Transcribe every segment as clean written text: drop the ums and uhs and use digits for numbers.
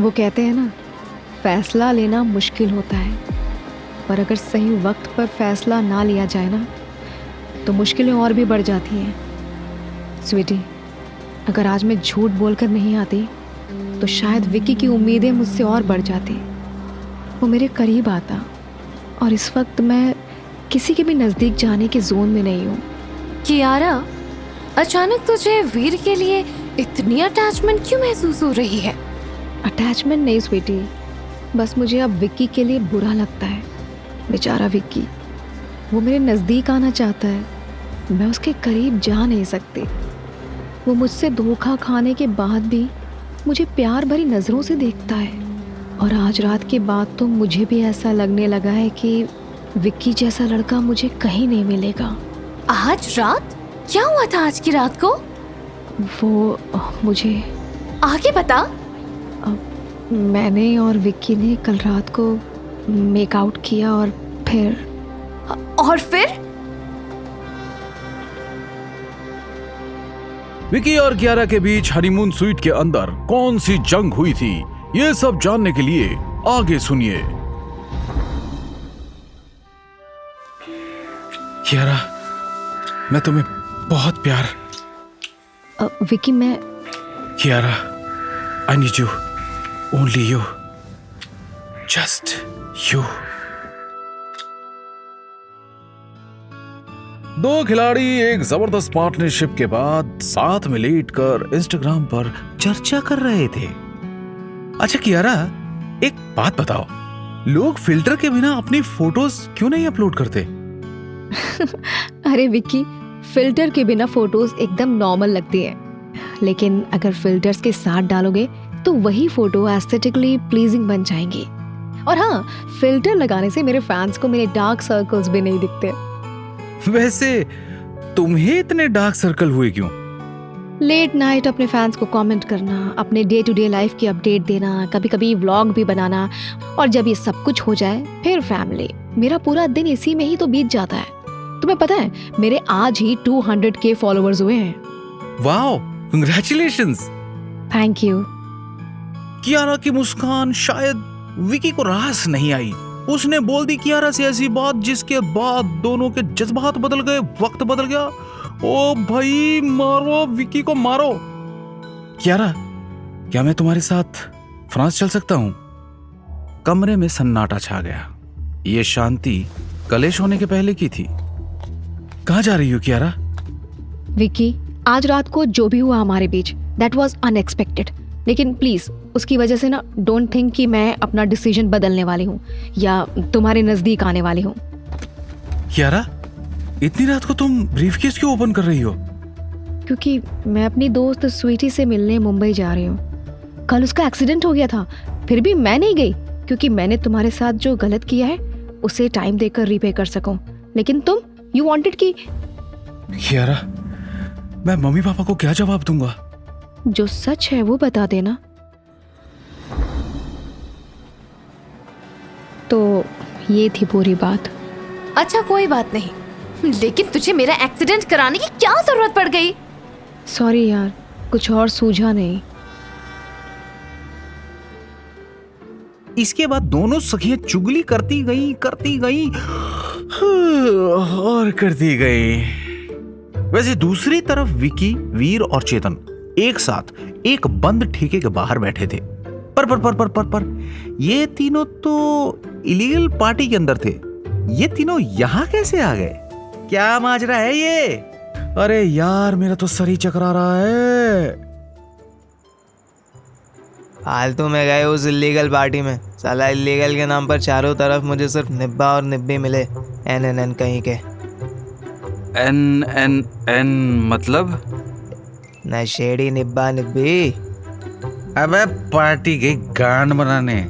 वो कहते हैं ना, फैसला लेना मुश्किल होता है, पर अगर सही वक्त पर फैसला ना लिया जाए ना तो मुश्किलें और भी बढ़ जाती हैं। स्वीटी, अगर आज मैं झूठ बोलकर नहीं आती तो शायद विक्की की उम्मीदें मुझसे और बढ़ जाती। वो मेरे करीब आता और इस वक्त मैं किसी के भी नज़दीक जाने के जोन में नहीं हूँ। कियारा, अचानक तुझे वीर के लिए इतनी अटैचमेंट क्यों महसूस हो रही है? अटैचमेंट नहीं स्वीटी, बस मुझे अब विक्की के लिए बुरा लगता है। बेचारा विक्की, वो मेरे नज़दीक आना चाहता है, मैं उसके करीब जा नहीं सकती। वो मुझसे धोखा खाने के बाद भी मुझे प्यार भरी नज़रों से देखता है, और आज रात के बाद तो मुझे भी ऐसा लगने लगा है कि विक्की जैसा लड़का मुझे कहीं नहीं मिलेगा। आज रात? क्या हुआ था आज की रात को? वो मुझे आगे बता। मैंने और विक्की ने कल रात को मेकआउट किया और फिर विकी और कियारा के बीच हनीमून स्वीट के अंदर कौन सी जंग हुई थी, ये सब जानने के लिए आगे सुनिए। कियारा, मैं तुम्हें बहुत प्यार। विक्की, मैं Kiara, I need you, only you, just you. दो खिलाड़ी एक जबरदस्त पार्टनरशिप के बाद साथ में लेटकर इंस्टाग्राम पर चर्चा कर रहे थे। अच्छा कियारा, एक बात बताओ, लोग फिल्टर के बिना अपनी फोटोज क्यों नहीं अपलोड करते? अरे विक्की, फिल्टर के बिना फोटोज एकदम नॉर्मल लगती है, लेकिन अगर फिल्टर्स के साथ डालोगे तो वही फोटो एस्थेटिकली प्लीजिंग बन जाएंगी। और हाँ, फिल्टर लगाने से मेरे फैंस को मेरे डार्क सर्कल्स भी नहीं दिखते। वैसे तुम्हें इतने डार्क सर्कल हुए क्यों? लेट नाइट अपने फैंस को कमेंट करना, अपने डे टू डे लाइफ की अपडेट देना, कभी कभी व्लॉग भी बनाना, और जब ये सब कुछ हो जाए फिर फैमिली। मेरा पूरा दिन इसी में ही तो बीत जाता है। तुम्हें पता है, मेरे आज ही 200K फॉलोअर्स हुए हैं। Wow, congratulations. Thank you. Kiara की मुस्कान शायद विकी को रास नहीं आई। उसने बोल दी कियारा से ऐसी बात जिसके बाद दोनों के जज्बात बदल गए, वक्त बदल गया। ओ भाई, मारो विकी को, मारो। कियारा, क्या मैं तुम्हारे साथ फ्रांस चल सकता हूं? कमरे में सन्नाटा छा गया। ये शांति कलेश होने के पहले की थी। कहां जा रही हो कियारा? विक्की, आज रात को जो भी हुआ हमारे बीच, दैट वाज अनएक्सपेक्टेड, लेकिन प्लीज उसकी वजह से ना डोंट थिंक कि मैं अपना डिसीजन बदलने वाली हूँ या तुम्हारे नजदीक आने वाली हूँ। कियारा, इतनी रात को तुम ब्रीफकेस क्यों ओपन कर रही हो? क्योंकि मैं अपनी दोस्त स्वीटी से मिलने मुंबई जा रही हूँ। कल उसका एक्सीडेंट हो गया था, फिर भी मैं नहीं गई क्योंकि मैंने तुम्हारे साथ जो गलत किया है उसे टाइम देकर रीपे कर सकूं। लेकिन तुम, यू वांटेड कि। कियारा, मैं मम्मी पापा को क्या जवाब दूंगा? जो सच है वो बता देना। तो ये थी पूरी बात। अच्छा, कोई बात नहीं, लेकिन तुझे मेरा एक्सीडेंट कराने की क्या जरूरत पड़ गई? सॉरी यार, कुछ और सूझा नहीं। इसके बाद दोनों सखियां चुगली करती गई और करती गई। वैसे दूसरी तरफ विकी, वीर और चेतन एक साथ एक बंद ठेके के बाहर बैठे थे। पर ये तीनों तो इलीगल पार्टी के अंदर थे। ये तीनों यहाँ कैसे आ गए? क्या माजरा है ये? अरे यार, मेरा तो सर ही चकरा रहा है। फालतू में गए उस इलीगल पार्टी में। साला इलीगल के नाम पर चारों तरफ मुझे सिर्फ निब्बा और निब्बी मिले। एन कहीं के। एन मतलब? नशेड़ी निब्बा निब्बी। अबे पार्टी के गांड बनाने,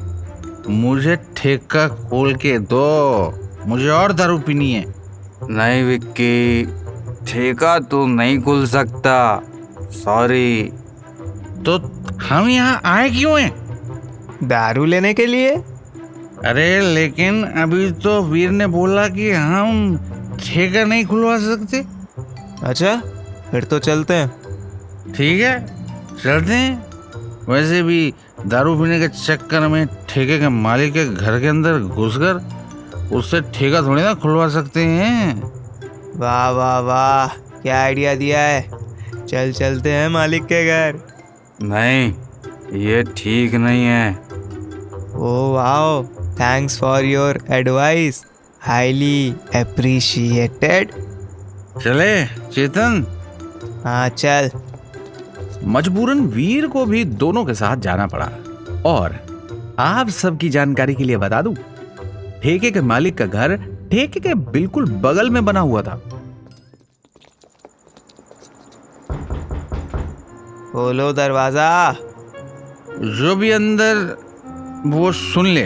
मुझे ठेका खोल के दो, मुझे और दारू पीनी है। नहीं विक्की, ठेका तो नहीं खुल सकता, सॉरी। तो हम यहाँ आए क्यों हैं? दारू लेने के लिए। अरे लेकिन अभी तो वीर ने बोला कि हम ठेका नहीं खुलवा सकते। अच्छा, फिर तो चलते हैं। ठीक है, चलते हैं। वैसे भी दारू पीने के चक्कर में ठेके के मालिक के घर के अंदर घुसकर उससे ठेका थोड़ी ना खुलवा सकते हैं। वाह वाह वाह, क्या आइडिया दिया है। चल चलते हैं मालिक के घर। नहीं, ये ठीक नहीं है। Oh wow, thanks for your advice, highly appreciated. चले चेतन। हाँ चल। मजबूरन वीर को भी दोनों के साथ जाना पड़ा। और आप सबकी जानकारी के लिए बता दूं, ठेके के मालिक का घर ठेके के बिल्कुल बगल में बना हुआ था। खोलो दरवाजा। जो भी अंदर वो सुन ले,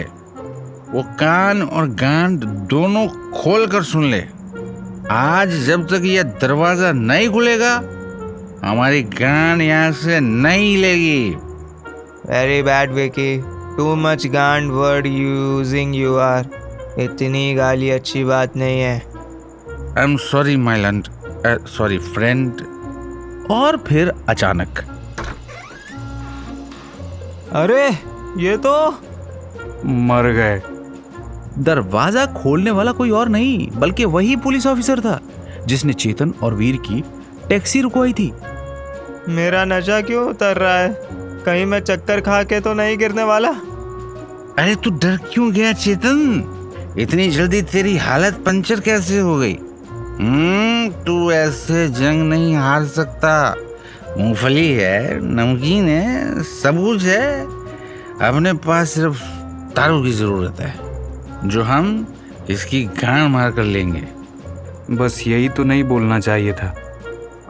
वो कान और गांड दोनों खोल कर सुन ले। आज जब तक यह दरवाजा नहीं खुलेगा, हमारी गांड यहाँ से नहीं लेगी। Very bad Vicky, too much गांड वर्ड यूजिंग यू आर। इतनी गाली अच्छी बात नहीं है। I am sorry my land, sorry friend. और फिर अचानक अरे ये तो मर गए। दरवाजा खोलने वाला कोई और नहीं बल्कि वही पुलिस ऑफिसर था जिसने चेतन और वीर की टैक्सी रुकवाई थी। मेरा नशा क्यों उतर रहा है? कहीं मैं चक्कर खा के तो नहीं गिरने वाला? अरे तू डर क्यों गया चेतन? इतनी जल्दी तेरी हालत पंचर कैसे हो गई? तू ऐसे जंग नहीं हार सकता। मूंगफली है, नमकीन है, सब कुछ है। अपने पास सिर्फ दारू की जरूरत है जो हम इसकी गांड मार कर लेंगे। बस यही तो नहीं बोलना चाहिए था।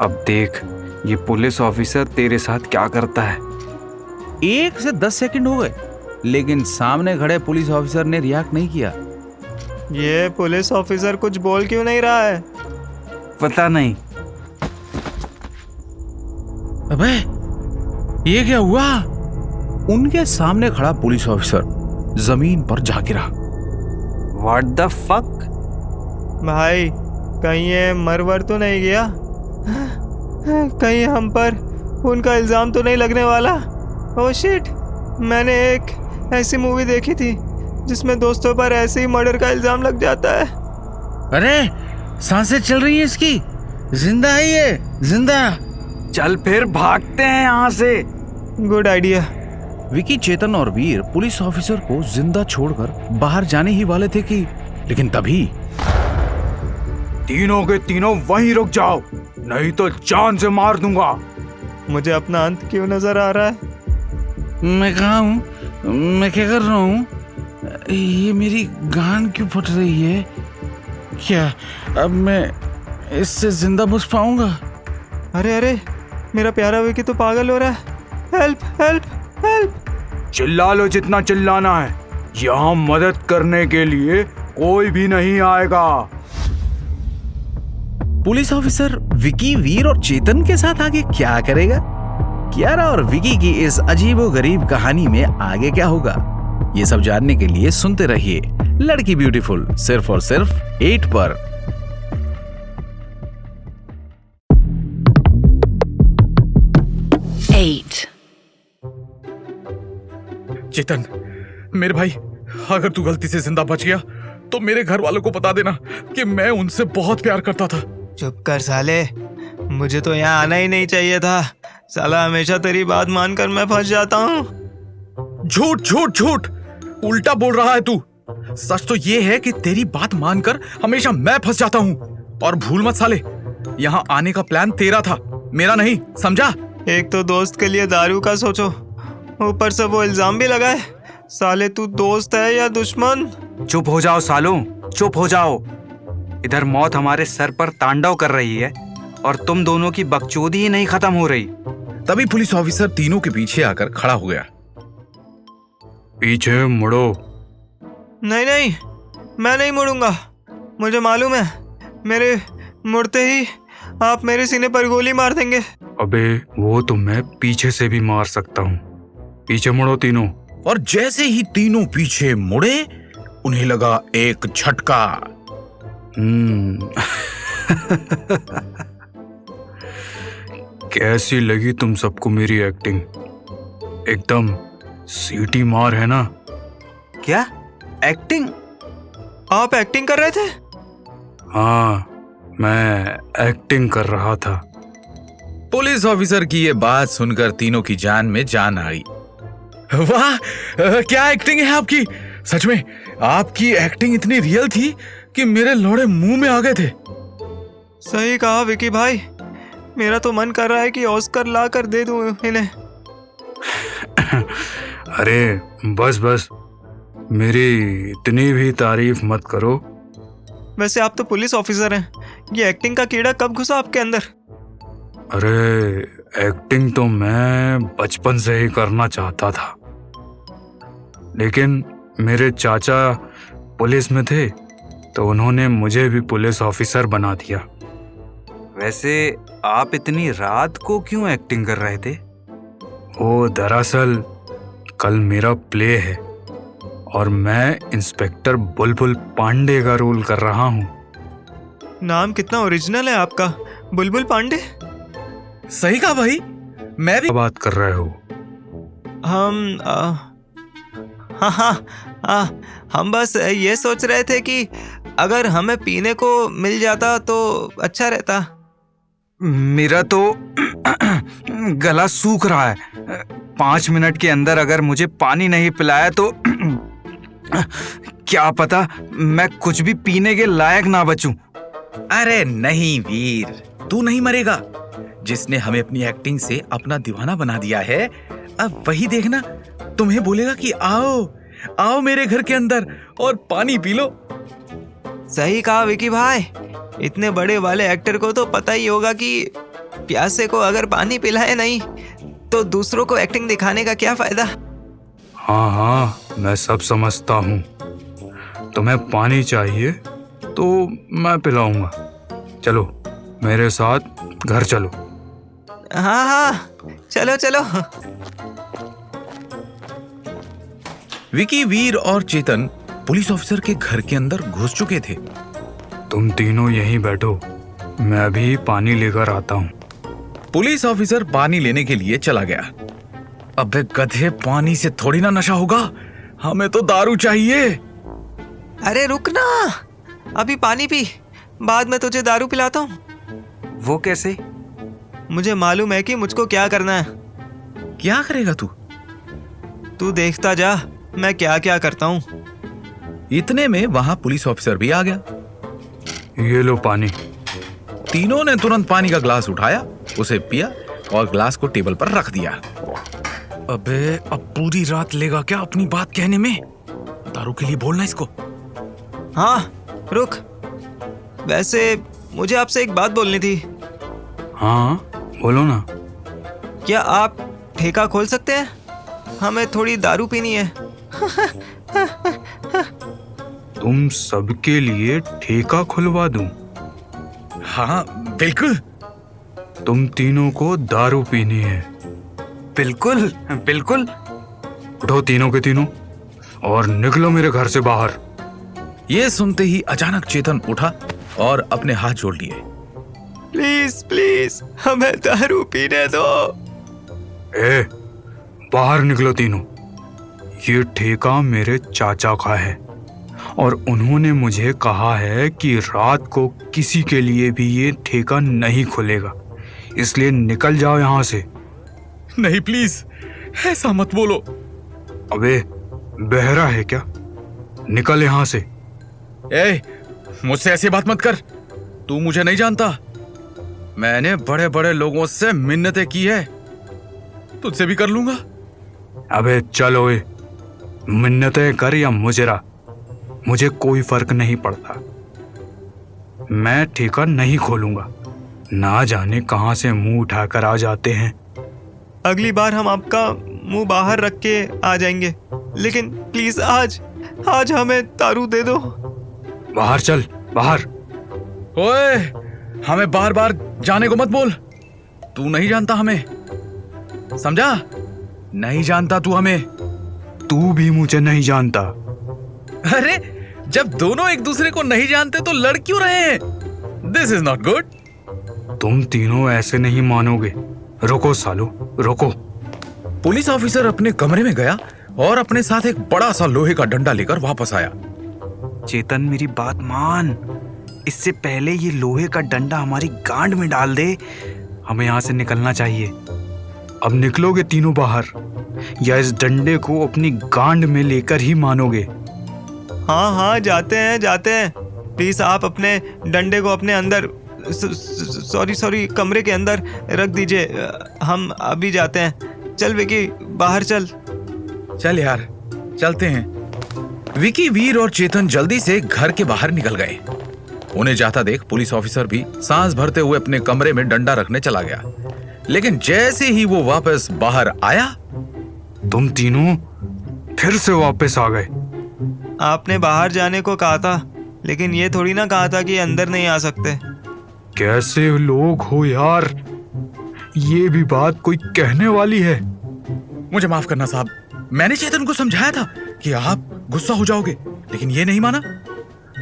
अब देख ये पुलिस ऑफिसर तेरे साथ क्या करता है। 1 से 10 सेकंड हो गए लेकिन सामने खड़े पुलिस ऑफिसर ने रिएक्ट नहीं किया। ये पुलिस ऑफिसर कुछ बोल क्यों नहीं रहा है? पता नहीं। अबे ये क्या हुआ? उनके सामने खड़ा पुलिस ऑफिसर जमीन पर जा गिरा। What the fuck? भाई कहीं ये मरवर तो नहीं गया? कहीं हम पर उनका इल्जाम तो नहीं लगने वाला? ओह शिट, मैंने एक ऐसी मूवी देखी थी जिसमें दोस्तों पर ऐसे ही मर्डर का इल्जाम लग जाता है। अरे सांसें चल रही है इसकी, जिंदा है ये, जिंदा। चल फिर भागते हैं यहाँ से। Good idea. विकी, चेतन और वीर पुलिस ऑफिसर को जिंदा छोड़कर बाहर जाने ही वाले थे कि लेकिन तभी तीनों के तीनों वहीं रुक जाओ, नहीं तो जान से मार दूंगा। मुझे अपना अंत क्यों नजर आ रहा है? मैं कहाँ हूँ? मैं क्या कर रहा हूँ? ये मेरी गांड क्यों फट रही है? क्या अब मैं इससे जिंदा बच पाऊंगा? अरे अरे, मेरा प्यारा विकी तो पागल हो रहा है। Help help help. चिल्ला लो जितना चिल्लाना है, यहाँ मदद करने के लिए कोई भी नहीं आएगा। पुलिस ऑफिसर विकी, वीर और चेतन के साथ आगे क्या करेगा? कियारा और विकी की इस अजीबोगरीब कहानी में आगे क्या होगा, ये सब जानने के लिए सुनते रहिए लड़की ब्यूटीफुल, सिर्फ और सिर्फ 8 पर। चेतन, मेरे भाई, अगर तू गलती से जिंदा बच गया तो मेरे घर वालों को बता देना कि मैं उनसे बहुत प्यार करता था। चुप कर साले, मुझे तो यहाँ आना ही नहीं चाहिए था। साला हमेशा तेरी बात मानकर मैं फंस जाता हूँ। झूठ झूठ झूठ, उल्टा बोल रहा है तू। सच तो ये है कि तेरी बात मानकर हमेशा मैं फंस जाता हूँ। और भूल मत साले, यहाँ आने का प्लान तेरा था, मेरा नहीं, समझा? एक तो दोस्त के लिए दारू का सोचो, ऊपर से वो इल्जाम भी लगाए। साले तू दोस्त है या दुश्मन? चुप हो जाओ सालों, चुप हो जाओ। इधर मौत हमारे सर पर तांडव कर रही है और तुम दोनों की बकचोदी ही नहीं खत्म हो रही। तभी पुलिस ऑफिसर तीनों के पीछे आकर खड़ा हो गया। पीछे मुड़ो। नहीं नहीं, मैं नहीं मुड़ूंगा। मुझे मालूम है, मेरे मुड़ते ही आप मेरे सीने पर गोली मार देंगे। अबे वो तो मैं पीछे से भी मार सकता हूँ। पीछे मुड़ो तीनों। और जैसे ही तीनों पीछे मुड़े, उन्हें लगा एक झटका। कैसी लगी तुम सबको मेरी एक्टिंग? एकदम सीटी मार है ना। क्या एक्टिंग? आप एक्टिंग कर रहे थे? हाँ, मैं एक्टिंग कर रहा था। पुलिस ऑफिसर की ये बात सुनकर तीनों की जान में जान आई। वाह, क्या एक्टिंग है आपकी। सच में आपकी एक्टिंग इतनी रियल थी कि मेरे लौड़े मुंह में आ गए थे। सही कहा विकी भाई, मेरा तो मन कर रहा है कि ऑस्कर ला कर दे दूं इन्हें। अरे बस बस, मेरी इतनी भी तारीफ मत करो। वैसे आप तो पुलिस ऑफिसर हैं, ये एक्टिंग का कीड़ा कब घुसा आपके अंदर? अरे एक्टिंग तो मैं बचपन से ही करना चाहता था, लेकिन मेरे चाचा पुलिस में थे तो उन्होंने मुझे भी पुलिस ऑफिसर बना दिया। वैसे आप इतनी रात को क्यों एक्टिंग कर रहे थे? वो दरअसल कल मेरा प्ले है और मैं इंस्पेक्टर बुलबुल पांडे का रोल कर रहा हूँ। नाम कितना ओरिजिनल है आपका, बुलबुल पांडे। सही कहा भाई, मैं भी। क्या बात कर रहे हो? हम बस ये सोच रहे थे कि अगर हमें पीने को मिल जाता तो अच्छा रहता। मेरा तो गला सूख रहा है। 5 मिनट के अंदर अगर मुझे पानी नहीं पिलाया तो क्या पता मैं कुछ भी पीने के लायक ना बचूं। अरे नहीं वीर, तू नहीं मरेगा। जिसने हमें अपनी एक्टिंग से अपना दीवाना बना दिया है, अब वही देखना तुम्हें बोलेगा कि आओ आओ मेरे घर के अंदर और पानी पी लो। सही कहा विकी भाई, इतने बड़े वाले एक्टर को तो पता ही होगा कि प्यासे को अगर पानी पिलाए नहीं तो दूसरों को एक्टिंग दिखाने का क्या फायदा। हाँ हाँ, मैं सब समझता हूँ। तुम्हें पानी चाहिए तो मैं पिलाऊंगा। चलो मेरे साथ घर चलो। हाँ हाँ, चलो चलो। विकी, वीर और चेतन पुलिस ऑफिसर के घर के अंदर घुस चुके थे। तुम तीनों यहीं बैठो, मैं अभी पानी लेकर आता हूँ। पुलिस ऑफिसर पानी लेने के लिए चला गया। अबे गधे, पानी से थोड़ी ना नशा होगा, हमें तो दारू चाहिए। अरे रुक ना, अभी पानी पी, बाद में तुझे दारू पिलाता हूँ। वो कैसे? मुझे मालूम है कि मुझको क्या करना है। क्या करेगा तू? तू देखता जा मैं क्या क्या करता हूँ। इतने में वहां पुलिस ऑफिसर भी आ गया। ये लो पानी। तीनों ने तुरंत पानी का ग्लास उठाया, उसे पिया और ग्लास को टेबल पर रख दिया। अबे अब पूरी रात लेगा क्या अपनी बात कहने में? दारू के लिए बोलना इसको। हाँ रुक, वैसे मुझे आपसे एक बात बोलनी थी। हाँ बोलो ना। क्या आप ठेका खोल सकते हैं? हमें थोड़ी दारू पीनी है। तुम सबके लिए ठेका खुलवा दूं? हाँ बिल्कुल। तुम तीनों को दारू पीनी है? बिल्कुल बिल्कुल। उठो तीनों के तीनों और निकलो मेरे घर से बाहर। ये सुनते ही अचानक चेतन उठा और अपने हाथ जोड़ लिए। प्लीज प्लीज हमें दारू पीने दो। ए, बाहर निकलो तीनों। ये ठेका मेरे चाचा का है और उन्होंने मुझे कहा है कि रात को किसी के लिए भी ये ठेका नहीं खुलेगा, इसलिए निकल जाओ यहाँ से। नहीं प्लीज, ऐसा मत बोलो। अबे बहरा है क्या? निकल यहाँ से। ए, मुझसे ऐसी बात मत कर। तू मुझे नहीं जानता। मैंने बड़े बड़े लोगों से मिन्नतें की है, तुझसे भी कर लूंगा। अबे चलो, मिन्नतें कर या मुजरा, मुझे कोई फर्क नहीं पड़ता। मैं ठेका नहीं खोलूंगा। ना जाने कहां से मुंह उठाकर आ जाते हैं। अगली बार हम आपका मुंह बाहर रख के आ जाएंगे, लेकिन प्लीज आज हमें दारू दे दो। बाहर चल, बाहर। ओए, हमें बार बार जाने को मत बोल। तू नहीं जानता हमें, समझा? नहीं जानता तू हमें। तू भी मुझे नहीं जानता। अरे जब दोनों एक दूसरे को नहीं जानते तो लड़ क्यों रहे हैं? This is not good. तुम तीनों ऐसे नहीं मानोगे। रुको सालो, रुको। पुलिस ऑफिसर अपने कमरे में गया और अपने साथ एक बड़ा सा लोहे का डंडा लेकर वापस आया। चेतन मेरी बात मान, इससे पहले ये लोहे का डंडा हमारी गांड में डाल दे, हमें यहाँ से निकलना चाहिए। अब निकलोगे तीनों बाहर या इस डंडे को अपनी गांड में लेकर ही मानोगे? हाँ हाँ जाते हैं। प्लीज आप अपने डंडे को अपने अंदर सॉरी कमरे के अंदर रख दीजिए। हम अभी जाते हैं। चल विकी बाहर चल। चल यार चलते हैं। विकी, वीर और चेतन जल्दी से घर के बाहर निकल गए। उन्हें जाता देख पुलिस ऑफिसर भी सांस भरते हुए अपने कमरे में डंडा रखने चला गया। लेकिन जैसे ही वो वापस बाहर आया, तुम तीनों फिर से वापस आ गए। आपने बाहर जाने को कहा था, लेकिन ये थोड़ी ना कहा था कि अंदर नहीं आ सकते। कैसे लोग हो यार, ये भी बात कोई कहने वाली है? मुझे माफ करना साहब, मैंने चेतन को समझाया था कि आप गुस्सा हो जाओगे, लेकिन ये नहीं माना।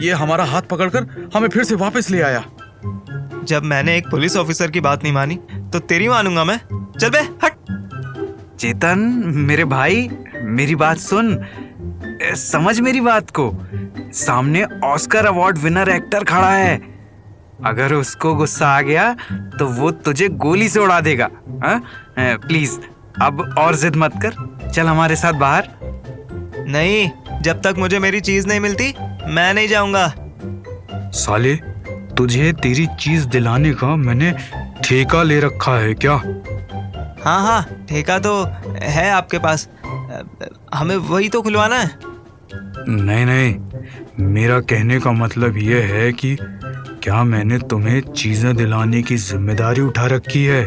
ये हमारा हाथ पकड़कर हमें फिर से वापस ले आया। जब मैंने एक पुलिस ऑफिसर की बात नहीं मानी तो तेरी मानूंगा मैं। चल बे हट। चेतन मेरे भाई, मेरी बात सुन, समझ मेरी बात को। सामने ऑस्कर अवार्ड विनर एक्टर खड़ा है, अगर उसको गुस्सा आ गया तो वो तुझे गोली से उड़ा देगा। प्लीज अब और जिद मत कर, चल हमारे साथ बाहर। नहीं, जब तक मुझे मेरी चीज नहीं मिलती मैं नहीं जाऊंगा। साले, तुझे तेरी चीज दिलाने का मैंने ठेका ले रखा है क्या? हाँ ठेका तो है आपके पास, हमें वही तो खुलवाना है। नहीं, मेरा कहने का मतलब यह है कि क्या मैंने तुम्हें चीजें दिलाने की जिम्मेदारी उठा रखी है?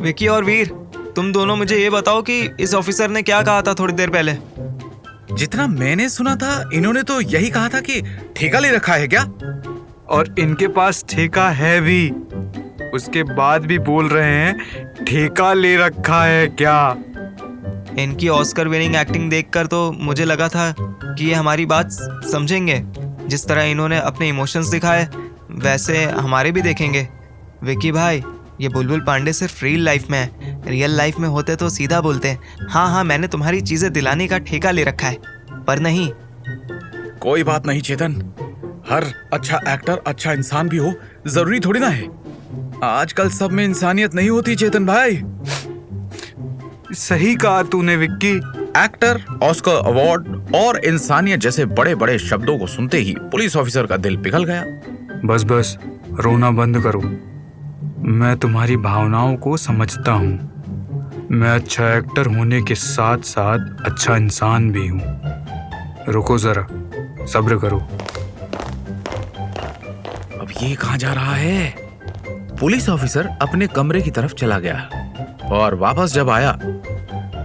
विकी और वीर, तुम दोनों मुझे ये बताओ कि इस ऑफिसर ने क्या कहा था थोड़ी देर पहले। जितना मैंने सुना था, इन्होंने तो यही कहा था कि ठेका ले रखा है क्या? और इनके पास ठेका है भी, उसके बाद भी बोल रहे हैं ठेका ले रखा है क्या? इनकी ऑस्कर विनिंग एक्टिंग देखकर तो मुझे लगा था कि ये हमारी बात समझेंगे। जिस तरह इन्होंने अपने इमोशंस दिखाए वैसे हमारे भी देखेंगे। विकी भाई, ये बुलबुल पांडे सिर्फ रियल लाइफ में है, रियल लाइफ में होते तो सीधा बोलते हैं हाँ मैंने तुम्हारी चीजें दिलाने का ठेका ले रखा है, पर नहीं। कोई बात नहीं चेतन, हर अच्छा एक्टर अच्छा इंसान भी हो जरूरी थोड़ी ना है। आजकल सब में इंसानियत नहीं होती चेतन भाई। सही कहा तूने विक्की। एक्टर, ऑस्कर अवार्ड और इंसानियत जैसे बड़े बड़े शब्दों को सुनते ही पुलिस ऑफिसर का दिल पिघल गया। बस रोना बंद करो, मैं तुम्हारी भावनाओं को समझता हूँ। मैं अच्छा एक्टर होने के साथ साथ अच्छा इंसान भी हूँ। रुको जरा, सब्र करो। अब ये कहाँ जा रहा है? पुलिस ऑफिसर अपने कमरे की तरफ चला गया और वापस जब आया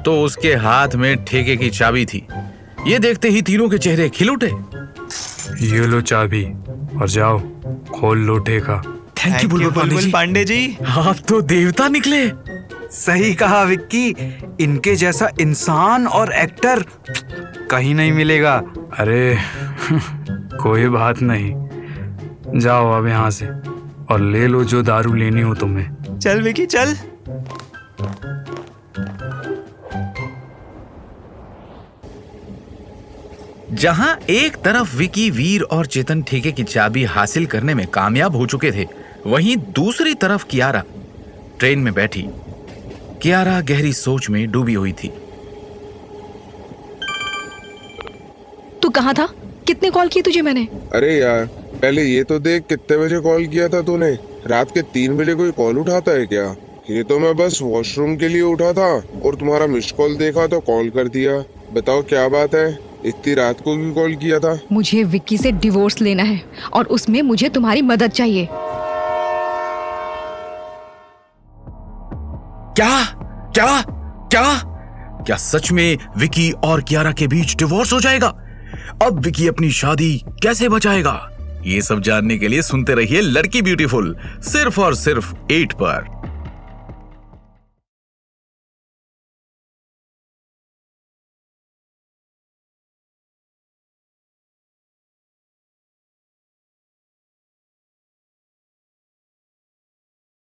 तो उसके हाथ में ठेके की चाबी थी। ये देखते ही तीनों के चेहरे खिल उठे। ये लो चाबी और जाओ खोल लो ठेका। थैंक यू बुलबुल पांडे जी। आप तो देवता निकले। सही कहा विक्की, इनके जैसा इंसान और एक्टर कहीं नहीं मिलेगा। अरे कोई बात नहीं, जाओ अब यहाँ से और ले लो जो दारू लेनी हो तुम्हें। चल विकी चल। जहां एक तरफ विकी, वीर और चेतन ठेके की चाबी हासिल करने में कामयाब हो चुके थे, वहीं दूसरी तरफ कियारा ट्रेन में बैठी। कियारा गहरी सोच में डूबी हुई थी। तू कहाँ था? कितने कॉल किए तुझे मैंने? अरे यार, पहले ये तो देख कितने बजे कॉल किया था तूने। रात के 3 बजे कोई कॉल उठाता है क्या? ये तो मैं बस वॉशरूम के लिए उठा था और तुम्हारा मिस्ड कॉल देखा तो कॉल कर दिया। बताओ क्या बात है, इतनी रात को भी कॉल किया था? मुझे विक्की से डिवोर्स लेना है और उसमें मुझे तुम्हारी मदद चाहिए। क्या क्या क्या क्या सच में विकी और कियारा के बीच डिवोर्स हो जाएगा? अब विकी अपनी शादी कैसे बचाएगा? ये सब जानने के लिए सुनते रहिए लड़की ब्यूटीफुल, सिर्फ और सिर्फ 8 पर।